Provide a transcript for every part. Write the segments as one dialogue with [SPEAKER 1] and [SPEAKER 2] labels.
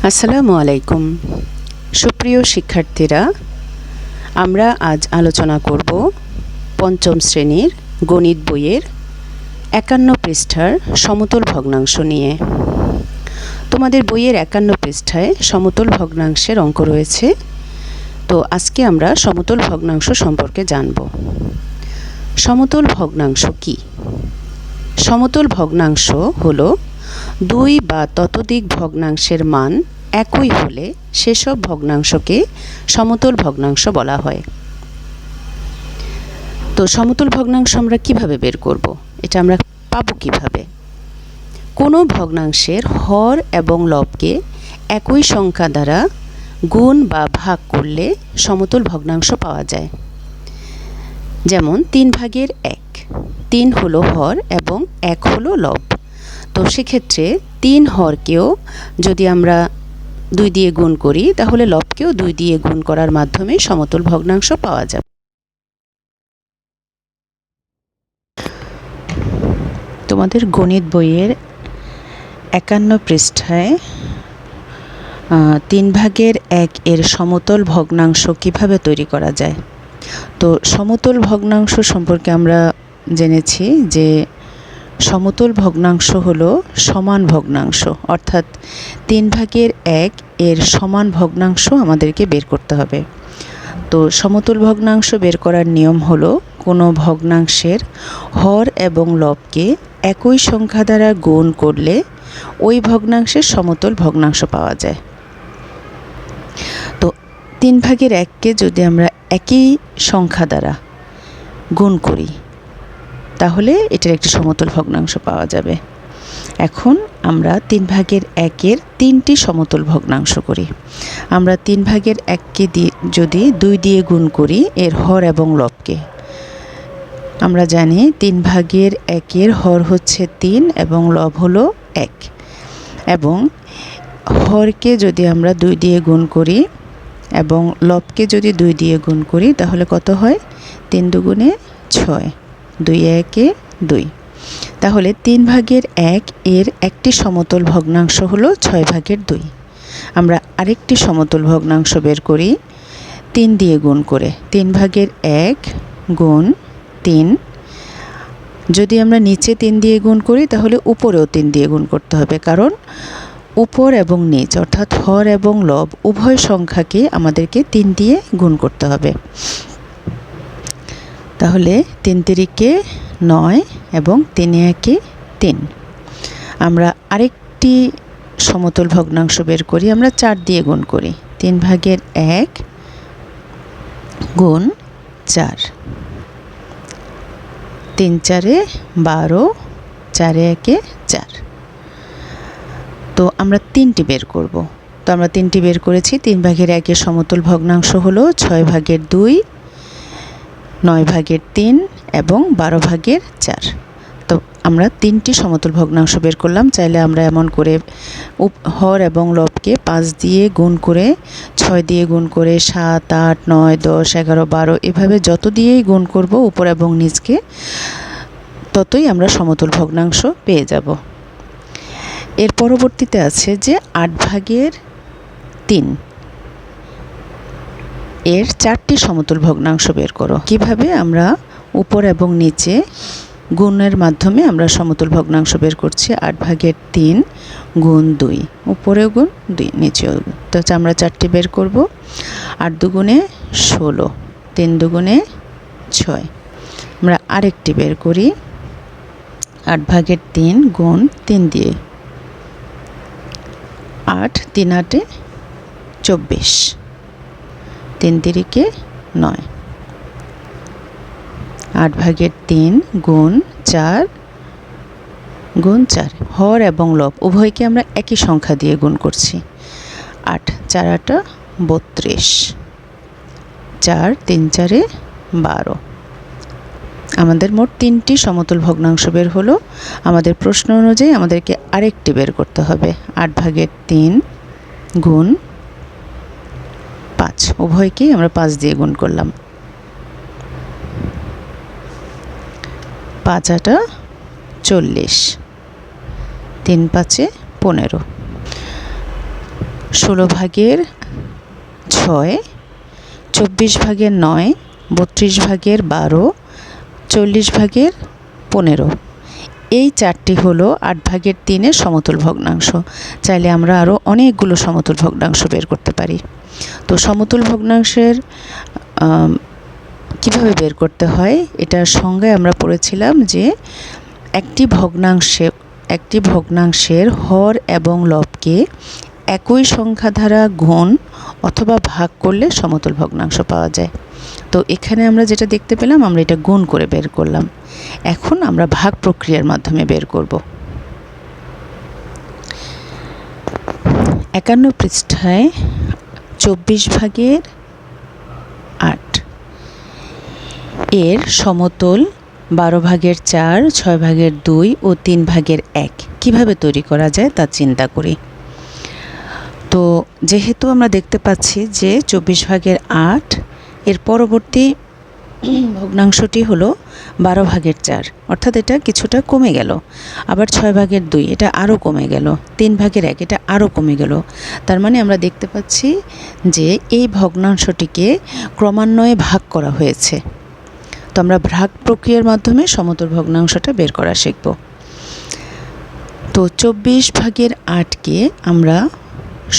[SPEAKER 1] আসসালামু আলাইকুম। সুপ্রিয় শিক্ষার্থীরা, আমরা আজ আলোচনা করব পঞ্চম শ্রেণীর গণিত বইয়ের ৫১ পৃষ্ঠার সমতল ভগ্নাংশ নিয়ে। তোমাদের বইয়ের ৫১ পৃষ্ঠায় সমতল ভগ্নাংশের অঙ্ক রয়েছে। তো আজকে আমরা সমতল ভগ্নাংশ সম্পর্কে জানব। সমতল ভগ্নাংশ কি? সমতল ভগ্নাংশ হলো দুই বা ততোধিক ভগ্নাংশের মান একই হলে সেসব ভগ্নাংশকে সমতল ভগ্নাংশ বলা হয়। তো সমতল ভগ্নাংশ আমরা কিভাবে বের করব? এটা আমরা পাবো কিভাবে? কোনো ভগ্নাংশের হর এবং লবকে একই সংখ্যা দ্বারা গুণ বা ভাগ করলে সমতল ভগ্নাংশ পাওয়া যায়। যেমন 3/1। 3 হলো হর এবং 1 হলো লব। তো সেক্ষেত্রে 3 হরকেও যদি আমরা 2 দিয়ে গুণ করি, তাহলে লবকেও 2 দিয়ে গুণ করার মাধ্যমে সমতল ভগ্নাংশ পাওয়া যাবে। তোমাদের গণিত বইয়ের ৫১ পৃষ্ঠায় 3/1 এর সমতল ভগ্নাংশ কিভাবে তৈরি করা যায়। তো সমতল ভগ্নাংশ সম্পর্কে আমরা জেনেছি যে সমতল ভগ্নাংশ হলো সমান ভগ্নাংশ, অর্থাৎ 3/1 এর সমান ভগ্নাংশ আমাদেরকে বের করতে হবে। তো সমতল ভগ্নাংশ বের করার নিয়ম হলো কোনো ভগ্নাংশের হর এবং লবকে একই সংখ্যা দ্বারা গুণ করলে ওই ভগ্নাংশের সমতল ভগ্নাংশ পাওয়া যায়। তো 3/1কে যদি আমরা একই সংখ্যা দ্বারা গুণ করি, তাহলে এটার একটি সমতল ভগ্নাংশ পাওয়া যাবে। এখন আমরা 3/1 তিনটি সমতল ভগ্নাংশ করি। আমরা 3/1কে যদি 2 দিয়ে গুণ করি এর হর এবং লবকে, আমরা জানি 3/1 হর হচ্ছে 3 এবং লব হলো 1, এবং হরকে যদি আমরা 2 দিয়ে গুণ করি এবং লবকে যদি 2 দিয়ে গুণ করি, তাহলে কত হয়? 3 দুগুণে 6, 2 একে 2। তাহলে 3/1 এর একটি সমতল ভগ্নাংশ হলো 6/2। আমরা আরেকটি সমতল ভগ্নাংশ বের করি 3 দিয়ে গুণ করে। 3/1 গুণ 3। যদি আমরা নিচে 3 দিয়ে গুণ করি, তাহলে উপরেও 3 দিয়ে গুণ করতে হবে, কারণ উপর এবং নিচ অর্থাৎ হর এবং লব উভয় সংখ্যাকে আমাদেরকে 3 দিয়ে গুণ করতে হবে। তাহলে 3 তিরিকে 9 এবং 3 একে 3। আমরা আরেকটি সমতল ভগ্নাংশ বের করি, আমরা 4 দিয়ে গুণ করি। 3/1 গুণ 4। 3 4-এ 12, 4 একে 4। তো আমরা 3টি বের করব। তো আমরা 3টি বের করেছি। 3/1 এর সমতল ভগ্নাংশ হলো 6/2, 9/3 এবং 12/4। তো আমরা 3টি সমতল ভগ্নাংশ বের করলাম। চাইলে আমরা এমন করে হর এবং লবকে 5 দিয়ে গুণ করে, 6 দিয়ে গুণ করে, 7, 8, 9, 10, 11, 12 এভাবে যত দিয়েই গুণ করব উপর এবং নিচকে, ততই আমরা সমতল ভগ্নাংশ পেয়ে যাব। এর পরবর্তীতে আছে যে 8/3 এর 4টি সমতল ভগ্নাংশ বের করো। কিভাবে? আমরা উপর এবং নিচে গুণের মাধ্যমে আমরা সমতল ভগ্নাংশ বের করছি। 8/3 গুণ 2, উপরেও গুণ 2, নিচেও গুণ। তো আমরা 4টি বের করব। 8 দুগুণে 16, 3 দুগুণে 6। আমরা আরেকটি বের করি 8/3 গুণ 3 দিয়ে। 8 3 8-এ 24, 3 তিরিকে 9। 8/3 গুণ 4 গুণ 4। হর এবং লব উভয়কে আমরা একই সংখ্যা দিয়ে গুণ করছি। 8 4 8 32, 4 3 4-এ 12। আমাদের মোট 3টি সমতল ভগ্নাংশ বের হলো। আমাদের প্রশ্ন অনুযায়ী আমাদেরকে আরেকটি বের করতে হবে। 8/3 গুণ 5, উভয়কেই আমরা 5 দিয়ে গুণ করলাম। 5 8 40, 3 5-এ 15। 16 ভাগের 6, 24 ভাগের 9, 32 ভাগের 12, 40 ভাগের 15। এই চারটি হলো 8 ভাগের 3-এর সমতুল ভগ্নাংশ। চাইলে আমরা আরও অনেকগুলো সমতুল ভগ্নাংশ বের করতে পারি। তো সমতুল ভগ্নাংশের কিভাবে বের করতে হয়, এটার সংজ্ঞায় আমরা পড়েছিলাম যে একটি ভগ্নাংশের হর এবং লবকে একই সংখ্যা দ্বারা গুণ অথবা ভাগ করলে সমতুল ভগ্নাংশ পাওয়া যায়। তো এখানে আমরা যেটা দেখতে পেলাম, আমরা এটা গুণ করে বের করলাম। এখন আমরা ভাগ প্রক্রিয়ার মাধ্যমে বের করব। 51 পৃষ্ঠায় 24 ভাগের 8 এর সমতুল 12 ভাগের 4, 6 ভাগের 2 ও 3 ভাগের 1 কিভাবে তৈরি করা যায় তা চিন্তা করি। তো যেহেতু আমরা দেখতে পাচ্ছি যে 24 ভাগের 8 এর পরবর্তী ভগ্নাংশটি হলো 12 ভাগের 4, অর্থাৎ এটা কিছুটা কমে গেল। আবার 6 ভাগের 2 এটা আরও কমে গেল। 3 ভাগের 1 এটা আরও কমে গেল। তার মানে আমরা দেখতে পাচ্ছি যে এই ভগ্নাংশটিকে ক্রমান্বয়ে ভাগ করা হয়েছে। তো আমরা ভাগ প্রক্রিয়ার মাধ্যমে সমতুল ভগ্নাংশটা বের করা শিখব। তো 24 ভাগের 8কে আমরা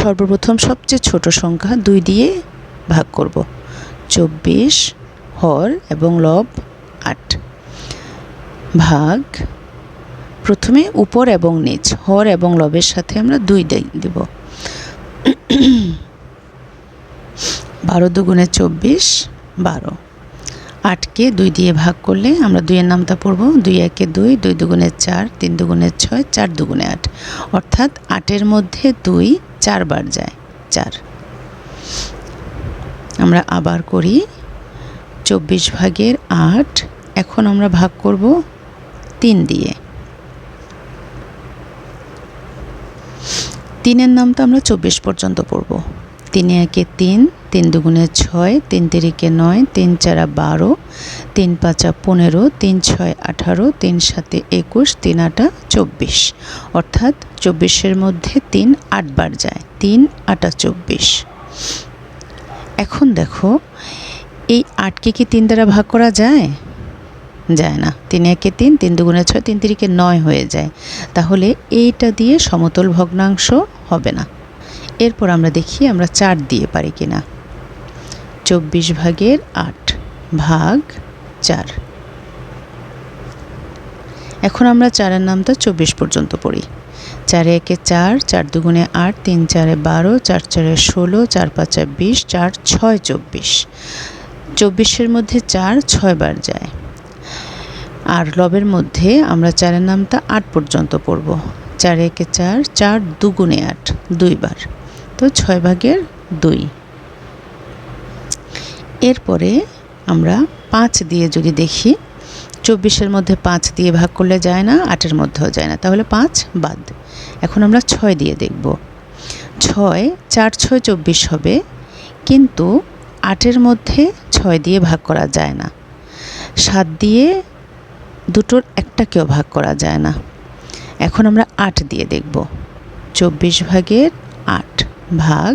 [SPEAKER 1] সর্বপ্রথম সবচেয়ে ছোট সংখ্যা 2 দিয়ে ভাগ করব। 24 হর এবং লব 8 ভাগ, প্রথমে উপর এবং নিচ, হর এবং লবের সাথে আমরা 2 দেব। 12 দুগুণে 24, 12। 8কে 2 দিয়ে ভাগ করলে আমরা 2-এর নামতা পড়ব। 2 একে 2, 2 দুগুণে 4, 3 দুগুণে 6, 4 দুগুণে 8, অর্থাৎ 8-এর মধ্যে 2 4 বার যায়, 4। আমরা আবার করি 24 ভাগের 8, এখন আমরা ভাগ করব 3 দিয়ে। 3-এর নামতা আমরা 24 পর্যন্ত পড়ব। 3 একে 3, 3 দুগুণে 6, 3 তিরিকে 9, 3 চারা 12, 3 পাঁচা 15, 3 ছয় 18, 3 সাতে 21, 3 আটা 24, অর্থাৎ 24-এর মধ্যে 3 8 বার যায়, 3 আটা 24। এখন দেখো এই 8কে কি 3 দ্বারা ভাগ করা যায়? যায় না। 3 একে 3, 3 দুগুণে 6, 3 তিরিকে 9 হয়ে যায়। তাহলে এইটা দিয়ে সমতুল ভগ্নাংশ হবে না। এরপর আমরা দেখি আমরা 4 দিয়ে পারি কিনা। 24 ভাগের 8 ভাগ 4। এখন আমরা 4-এর নামতা 24 পর্যন্ত পড়ি। 4 একে 4, 4 দুগুণে 8, 3 চারে 12, 4 চারে 16, 4 পাঁচা 20, 4 ছয় 24। 24-এর মধ্যে 4 6 বার যায়। আর লবের মধ্যে আমরা 4-এর নামতা 8 পর্যন্ত পড়ব। 4 একে 4, 4 দুগুণে 8 2 বার, তো 6 ভাগের 2। এরপরে আমরা 5 দিয়ে যদি দেখি, 24-এর মধ্যে 5 দিয়ে ভাগ করলে যায় না, 8-এর মধ্যেও যায় না, তাহলে 5 বাদ। এখন আমরা 6 দিয়ে দেখব। 6 4 6 24 হবে, কিন্তু 8-এর মধ্যে 6 দিয়ে ভাগ করা যায় না। 7 দিয়ে দুটোর একটাকেও ভাগ করা যায় না। এখন আমরা 8 দিয়ে দেখব। 24 ভাগের 8 ভাগ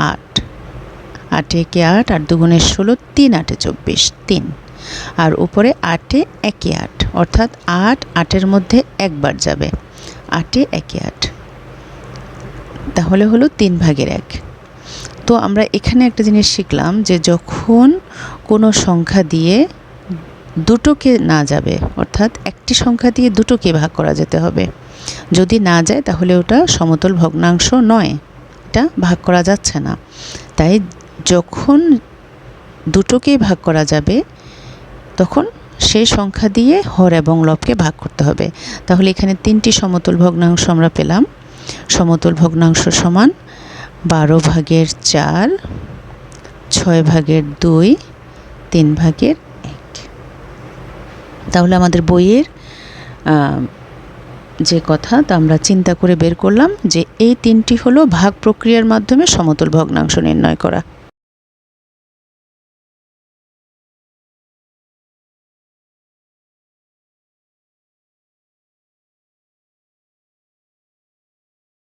[SPEAKER 1] 8। 8 একে 8, 8 দুগুণে 16, 3 আটে 24, 3। আর উপরে 8 একে 8, অর্থাৎ 8 8-এর মধ্যে একবার যাবে, 8 একে 8, তাহলে হলো 3 ভাগের 1। তো আমরা এখানে একটা জিনিস শিখলাম যে যখন কোনো সংখ্যা দিয়ে দুটোকে না যাবে, অর্থাৎ একটি সংখ্যা দিয়ে দুটোকে ভাগ করা যেতে হবে। যদি না যায় তাহলে ওটা সমতুল ভগ্নাংশ নয়, এটা ভাগ করা যাচ্ছে না। তাই যখন দুটোকেই ভাগ করা যাবে তখন সেই সংখ্যা দিয়ে হর এবং লবকে ভাগ করতে হবে। তাহলে এখানে 3টি সমতুল ভগ্নাংশ আমরা পেলাম। সমতুল ভগ্নাংশ সমান 12 ভাগের 4, 6 ভাগের 2, 3 ভাগের 1। তাহলে আমাদের বইয়ের যে কথা তা আমরা চিন্তা করে বের করলাম যে এই 3টি হলো ভাগ প্রক্রিয়ার মাধ্যমে সমতুল ভগ্নাংশ নির্ণয় করা।